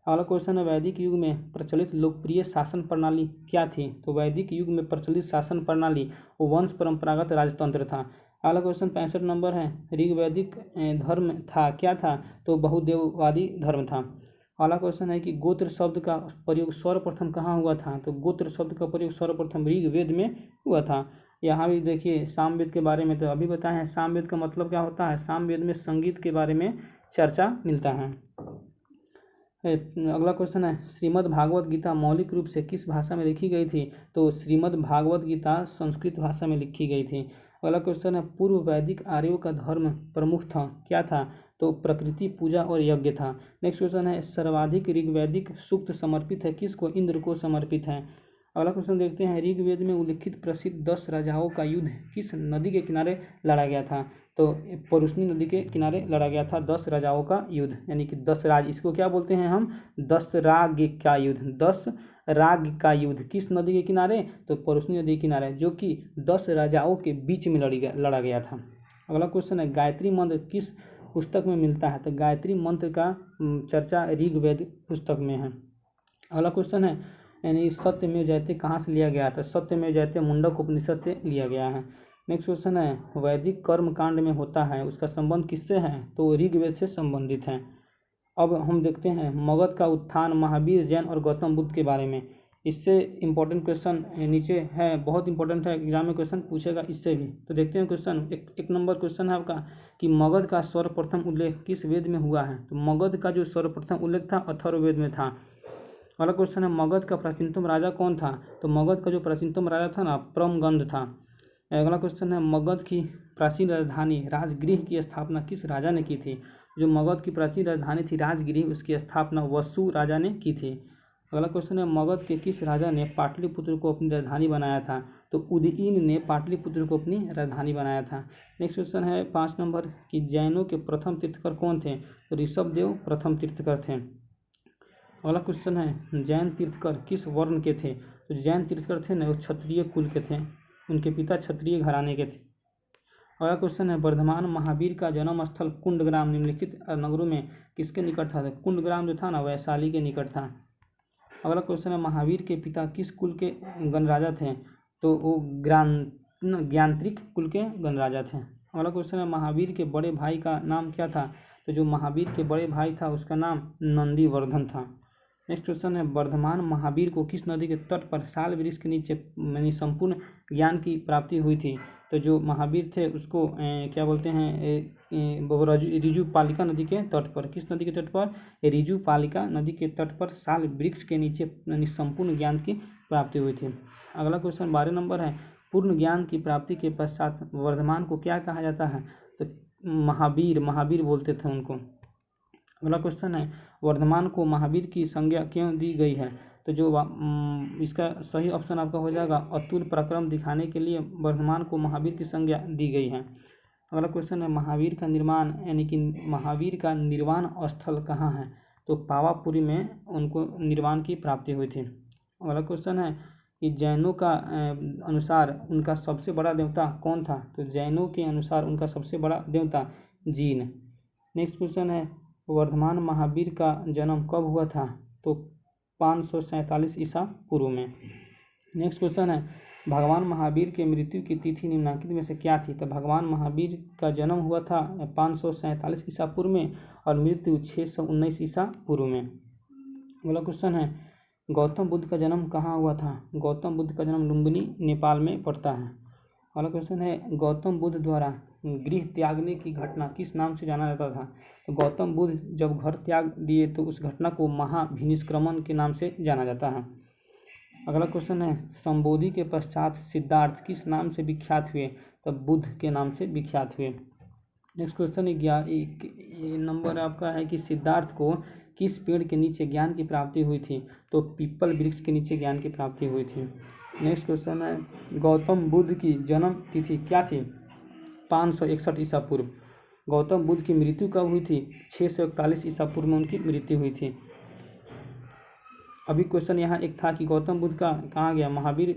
अगला क्वेश्चन है, वैदिक युग में प्रचलित लोकप्रिय शासन प्रणाली क्या थी? तो वैदिक युग में प्रचलित शासन प्रणाली वो वंश परंपरागत राजतंत्र था। अगला क्वेश्चन 65 नंबर है, ऋग्वैदिक धर्म था क्या था? तो बहुदेववादी धर्म था। अगला क्वेश्चन है कि गोत्र शब्द का प्रयोग सर्वप्रथम कहाँ हुआ था? तो गोत्र शब्द का प्रयोग सर्वप्रथम ऋग्वेद में हुआ था। यहाँ भी देखिए सामवेद के बारे में तो अभी बताए हैं। सामवेद का मतलब क्या होता है? सामवेद में संगीत के बारे में चर्चा मिलता है। अगला क्वेश्चन है, श्रीमद् भागवत गीता मौलिक रूप से किस भाषा में लिखी गई थी? तो श्रीमद् भागवत गीता संस्कृत भाषा में लिखी गई थी। अगला क्वेश्चन है पूर्व वैदिक आर्यों का धर्म प्रमुख था, क्या था? तो प्रकृति पूजा और यज्ञ था। नेक्स्ट क्वेश्चन है सर्वाधिक ऋग्वैदिक सूक्त समर्पित है किसको? इंद्र को समर्पित है। अगला क्वेश्चन देखते हैं ऋग्वेद में उल्लिखित प्रसिद्ध 10 राजाओं का युद्ध किस नदी के किनारे लड़ा गया था? तो परुष्णी नदी के किनारे लड़ा गया था 10 राजाओं का युद्ध, यानी कि 10 राज, इसको क्या बोलते हैं हम? 10 राग का युद्ध। 10 राग का युद्ध किस नदी के किनारे? तो परुष्णी नदी के किनारे, जो कि 10 राजाओं के बीच में लड़ा गया था। अगला क्वेश्चन है गायत्री मंत्र किस पुस्तक में मिलता है? तो गायत्री मंत्र का चर्चा ऋग्वेद पुस्तक में है। अगला क्वेश्चन है यानी सत्यमेव जयते कहाँ से लिया गया था? सत्यमेव जयते मुंडक उपनिषद से लिया गया है। नेक्स्ट क्वेश्चन है वैदिक कर्म कांड में होता है, उसका संबंध किससे है? तो ऋग्वेद से संबंधित है। अब हम देखते हैं मगध का उत्थान, महावीर, जैन और गौतम बुद्ध के बारे में। इससे इम्पोर्टेंट क्वेश्चन नीचे है, बहुत इंपॉर्टेंट है, एग्जाम में क्वेश्चन पूछेगा इससे भी। तो देखते हैं क्वेश्चन, एक नंबर क्वेश्चन है आपका कि मगध का सर्वप्रथम उल्लेख किस वेद में हुआ है? तो मगध का जो सर्वप्रथम उल्लेख था अथर्ववेद में था। अगला क्वेश्चन है मगध का प्राचीनतम राजा कौन था? तो मगध का जो प्राचीनतम राजा था ना प्रमगंध था। अगला क्वेश्चन है मगध की प्राचीन राजधानी राजगृह की स्थापना किस राजा ने की थी? जो मगध की प्राचीन राजधानी थी राजगृह, उसकी स्थापना वसु राजा ने की थी। अगला क्वेश्चन है मगध के किस राजा ने पाटलिपुत्र को अपनी राजधानी बनाया था? तो उदयीन ने पाटलिपुत्र को अपनी राजधानी बनाया था। नेक्स्ट क्वेश्चन है 5 नंबर कि जैनों के प्रथम तीर्थकर कौन थे? तो ऋषभदेव प्रथम तीर्थकर थे। अगला क्वेश्चन है जैन तीर्थकर किस वर्ण के थे? तो जैन तीर्थकर थे ना वो क्षत्रिय कुल के थे, उनके पिता क्षत्रिय घराने के थे। अगला क्वेश्चन है वर्धमान महावीर का जन्म स्थल कुंडग्राम निम्नलिखित नगरों में किसके निकट था? कुंडग्राम जो था ना वैशाली के निकट था। अगला क्वेश्चन है महावीर के पिता किस कुल के गणराजा थे? तो वो ज्ञानत्रिक कुल के गणराजा थे। अगला क्वेश्चन है महावीर के बड़े भाई का नाम क्या था? तो जो महावीर के बड़े भाई था उसका नाम नंदीवर्धन था। नेक्स्ट क्वेश्चन है वर्धमान महावीर को किस नदी के तट पर साल वृक्ष के नीचे यानी संपूर्ण ज्ञान की प्राप्ति हुई थी? तो जो महावीर थे उसको क्या बोलते हैं ऋजुपालिका नदी के तट पर। किस नदी के तट पर? ऋजुपालिका नदी के तट पर साल वृक्ष के नीचे यानी संपूर्ण ज्ञान की प्राप्ति हुई थी। अगला क्वेश्चन 12 नंबर है पूर्ण ज्ञान की प्राप्ति के पश्चात वर्धमान को क्या कहा जाता है? तो महावीर बोलते थे उनको। अगला क्वेश्चन है वर्धमान को महावीर की संज्ञा क्यों दी गई है? तो जो इसका सही ऑप्शन आपका हो जाएगा अतुल पराक्रम दिखाने के लिए वर्धमान को महावीर की संज्ञा दी गई है। अगला क्वेश्चन है महावीर का निर्माण यानी कि महावीर का निर्वाण स्थल कहाँ है? तो पावापुरी में उनको निर्वाण की प्राप्ति हुई थी। अगला क्वेश्चन है कि जैनों का अनुसार उनका सबसे बड़ा देवता कौन था? तो जैनों के अनुसार उनका सबसे बड़ा देवता जीन। नेक्स्ट क्वेश्चन है वर्धमान महावीर का जन्म कब हुआ था? तो 547 ईसा पूर्व में। नेक्स्ट क्वेश्चन है भगवान महावीर के मृत्यु की तिथि निम्नलिखित में से क्या थी? तो भगवान महावीर का जन्म हुआ था 547 ईसा पूर्व में और मृत्यु 619 ईसा पूर्व में। अगला क्वेश्चन है गौतम बुद्ध का जन्म कहाँ हुआ था? गौतम बुद्ध का जन्म लुम्बिनी नेपाल में पड़ता है। अगला क्वेश्चन है गौतम बुद्ध द्वारा गृह त्यागने की घटना किस नाम से जाना जाता था? तो गौतम बुद्ध जब घर त्याग दिए तो उस घटना को महाभिनिष्क्रमण के नाम से जाना जाता है। अगला क्वेश्चन है संबोधि के पश्चात सिद्धार्थ किस नाम से विख्यात हुए? तो बुद्ध के नाम से विख्यात हुए। नेक्स्ट क्वेश्चन ये नंबर आपका है कि सिद्धार्थ को किस पेड़ के नीचे ज्ञान की प्राप्ति हुई थी? तो पीपल वृक्ष के नीचे ज्ञान की प्राप्ति हुई थी। नेक्स्ट क्वेश्चन है गौतम बुद्ध की जन्म तिथि क्या थी? 561 ईसा पूर्व। गौतम बुद्ध की मृत्यु कब हुई थी? 641 ईसा पूर्व में उनकी मृत्यु हुई थी। अभी क्वेश्चन यहाँ एक था कि गौतम बुद्ध का कहाँ गया? महावीर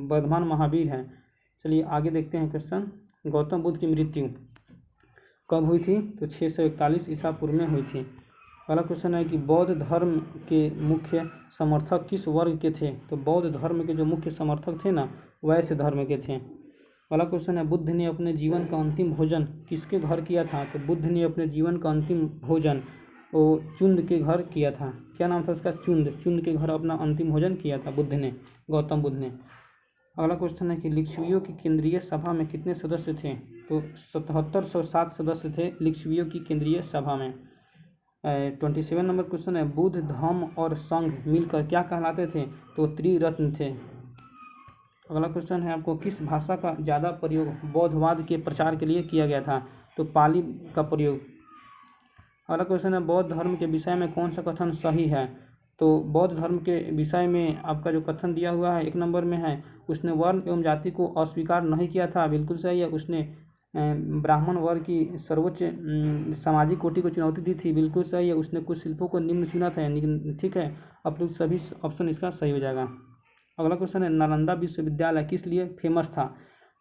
वर्धमान महावीर है। चलिए आगे देखते हैं क्वेश्चन गौतम बुद्ध की मृत्यु कब हुई थी? तो 641 ईसा पूर्व में हुई थी। अगला क्वेश्चन है कि बौद्ध धर्म के मुख्य समर्थक किस वर्ग के थे? तो बौद्ध धर्म के जो मुख्य समर्थक थे ना वैश्य धर्म के थे। अगला क्वेश्चन है बुद्ध ने अपने जीवन का अंतिम भोजन किसके घर किया था? तो बुद्ध ने अपने जीवन का अंतिम भोजन वो चुंद के घर किया था। क्या नाम था उसका? चुंद के घर अपना अंतिम भोजन किया था गौतम बुद्ध ने। अगला क्वेश्चन है कि लिच्छवियों की केंद्रीय सभा में कितने सदस्य थे? तो 7707 सदस्य थे लिच्छवियों की केंद्रीय सभा में। 27 नंबर क्वेश्चन है बुद्ध धम्म और संघ मिलकर क्या कहलाते थे? तो त्रिरत्न थे। अगला क्वेश्चन है आपको, किस भाषा का ज़्यादा प्रयोग बौद्धवाद के प्रचार के लिए किया गया था? तो पाली का प्रयोग। अगला क्वेश्चन है, बौद्ध धर्म के विषय में कौन सा कथन सही है? तो बौद्ध धर्म के विषय में आपका जो कथन दिया हुआ है 1 नंबर में है, उसने वर्ण एवं जाति को अस्वीकार नहीं किया था, बिल्कुल सही है। उसने ब्राह्मण वर्ग की सर्वोच्च सामाजिक कोटि को चुनौती दी थी, बिल्कुल सही है। उसने कुछ शिल्पों को निम्न चुना था, यानी ठीक है, अब लोग सभी ऑप्शन इसका सही हो जाएगा। अगला क्वेश्चन है, नालंदा विश्वविद्यालय किस लिए फेमस था?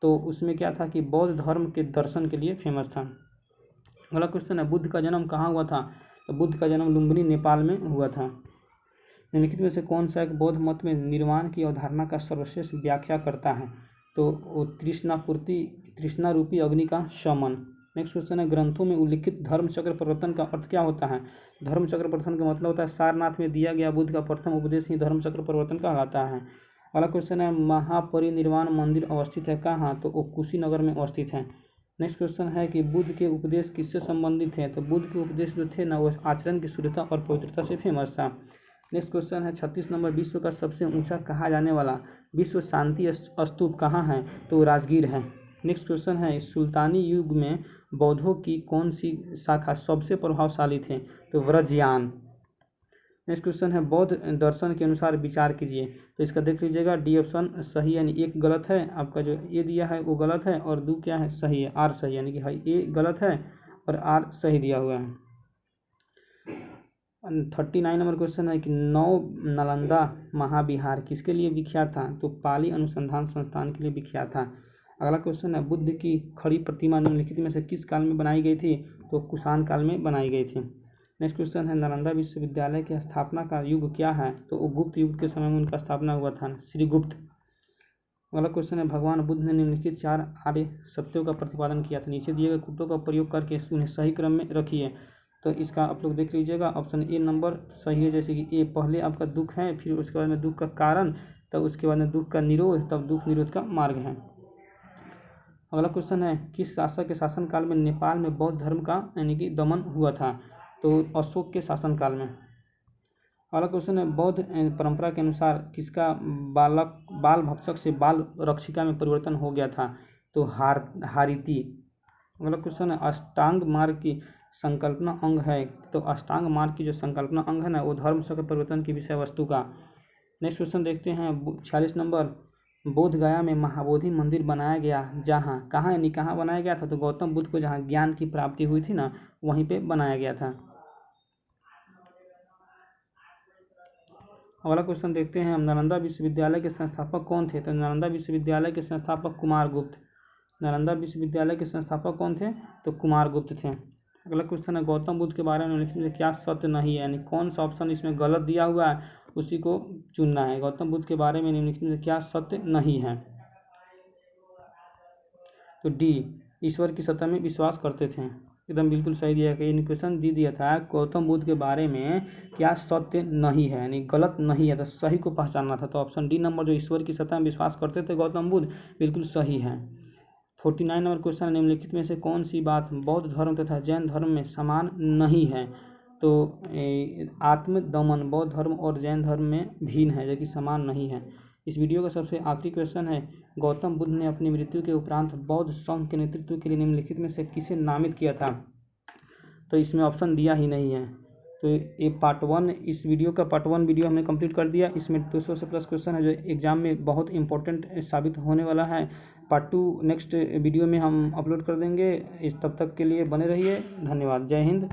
तो उसमें क्या था कि बौद्ध धर्म के दर्शन के लिए फेमस था। अगला क्वेश्चन है, बुद्ध का जन्म कहाँ हुआ था? तो बुद्ध का जन्म लुम्बिनी नेपाल में हुआ था। निम्नलिखित में से कौन सा एक बौद्ध मत में निर्वाण की अवधारणा का सर्वश्रेष्ठ व्याख्या करता है? तो वो तृष्णा रूपी अग्नि का शमन। नेक्स्ट क्वेश्चन है, ग्रंथों में उल्लिखित धर्मचक्र परिवर्तन का अर्थ क्या होता है? धर्मचक्र परिवर्तन का मतलब होता है सारनाथ में दिया गया बुद्ध का प्रथम उपदेश ही धर्मचक्र परिवर्तन कहलाता है। अगला क्वेश्चन है, महापरिनिर्वाण मंदिर अवस्थित है कहाँ? तो वो कुशीनगर में अवस्थित है। नेक्स्ट क्वेश्चन है कि बुद्ध के उपदेश किससे संबंधित हैं? तो बुद्ध के उपदेश जो थे ना, वो आचरण की शुद्धता और पवित्रता से फेमस था। नेक्स्ट क्वेश्चन है 36 नंबर, विश्व का सबसे ऊंचा कहा जाने वाला विश्व शांति स्तूप कहाँ है? तो राजगीर है। नेक्स्ट क्वेश्चन है, सुल्तानी युग में बौद्धों की कौन सी शाखा सबसे प्रभावशाली थे? तो व्रजयान। नेक्स्ट क्वेश्चन है, बौद्ध दर्शन के अनुसार विचार कीजिए। तो इसका देख लीजिएगा, डी ऑप्शन सही, यानी 1 गलत है, आपका जो ए दिया है वो गलत है, और 2 क्या है? सही है, आर सही, यानी कि ए गलत है और आर सही दिया हुआ है। 39 नंबर क्वेश्चन है कि नालंदा महाविहार किसके लिए विख्यात था? तो पाली अनुसंधान संस्थान के लिए विख्यात था। अगला क्वेश्चन है, बुद्ध की खड़ी प्रतिमा निम्नलिखित में से किस काल में बनाई गई थी? तो कुषाण काल में बनाई गई थी। नेक्स्ट क्वेश्चन है, नालंदा विश्वविद्यालय की स्थापना का युग क्या है? तो वो गुप्त युग के समय में उनका स्थापना हुआ था, श्री गुप्त। अगला क्वेश्चन है, भगवान बुद्ध ने निम्नलिखित 4 आर्य सत्यों का प्रतिपादन किया था, नीचे दिए गए कूटों का प्रयोग करके उन्हें सही क्रम में रखिए। तो इसका आप लोग देख लीजिएगा, ऑप्शन ए नंबर सही है, जैसे कि ए पहले आपका दुख है, फिर उसके बाद में दुख का कारण, तब उसके बाद में दुख का निरोध, तब दुख निरोध का मार्ग है। अगला क्वेश्चन है, किस शासक के शासनकाल में नेपाल में बौद्ध धर्म का यानी कि दमन हुआ था? तो अशोक के शासनकाल में। अगला क्वेश्चन है, बौद्ध परंपरा के अनुसार किसका बाल भक्षक से बाल रक्षिका में परिवर्तन हो गया था? तो हारिति। अगला क्वेश्चन है, अष्टांग मार्ग की संकल्पना अंग है। तो अष्टांग मार्ग की जो संकल्पना अंग है ना, वो धर्म चक्र परिवर्तन की विषय वस्तु का। नेक्स्ट क्वेश्चन देखते हैं 46 नंबर, बोध गया में महाबोधि मंदिर बनाया गया जहाँ, कहाँ यानी कहाँ बनाया गया था? तो गौतम बुद्ध को जहाँ ज्ञान की प्राप्ति हुई थी ना, वहीं पे बनाया गया था। अगला क्वेश्चन देखते हैं, नालंदा विश्वविद्यालय के संस्थापक कौन थे? तो नालंदा विश्वविद्यालय के संस्थापक कुमार गुप्त। नालंदा विश्वविद्यालय के संस्थापक कौन थे? तो कुमार गुप्त थे। अगला क्वेश्चन है, गौतम बुद्ध के बारे में निम्नलिखित में क्या सत्य नहीं है? यानी कौन सा ऑप्शन इसमें गलत दिया हुआ है उसी को चुनना है। गौतम बुद्ध के बारे में निम्नलिखित में क्या सत्य नहीं है? तो डी, ईश्वर की सत्ता में विश्वास करते थे, एकदम बिल्कुल सही दिया गया। क्वेश्चन दी दिया था, गौतम बुद्ध के बारे में क्या सत्य नहीं है, यानी गलत नहीं है, तो सही को पहचानना था। तो ऑप्शन डी नंबर, जो ईश्वर की सत्ता में विश्वास करते थे गौतम बुद्ध, बिल्कुल सही है। 49 नंबर क्वेश्चन, निम्नलिखित में से कौन सी बात बौद्ध धर्म तथा जैन धर्म में समान नहीं है? तो आत्मदमन बौद्ध धर्म और जैन धर्म में भिन्न है, जो कि समान नहीं है। इस वीडियो का सबसे आखिरी क्वेश्चन है, गौतम बुद्ध ने अपनी मृत्यु के उपरांत बौद्ध संघ के नेतृत्व के लिए निम्नलिखित में से किसे नामित किया था? तो इसमें ऑप्शन दिया ही नहीं है। तो ये पार्ट 1, इस वीडियो का पार्ट 1 वीडियो हमने कंप्लीट कर दिया। इसमें 200 से प्लस क्वेश्चन है जो एग्जाम में बहुत इंपॉर्टेंट साबित होने वाला है। पार्ट 2 नेक्स्ट वीडियो में हम अपलोड कर देंगे। तब तक के लिए बने रहिए। धन्यवाद। जय हिंद।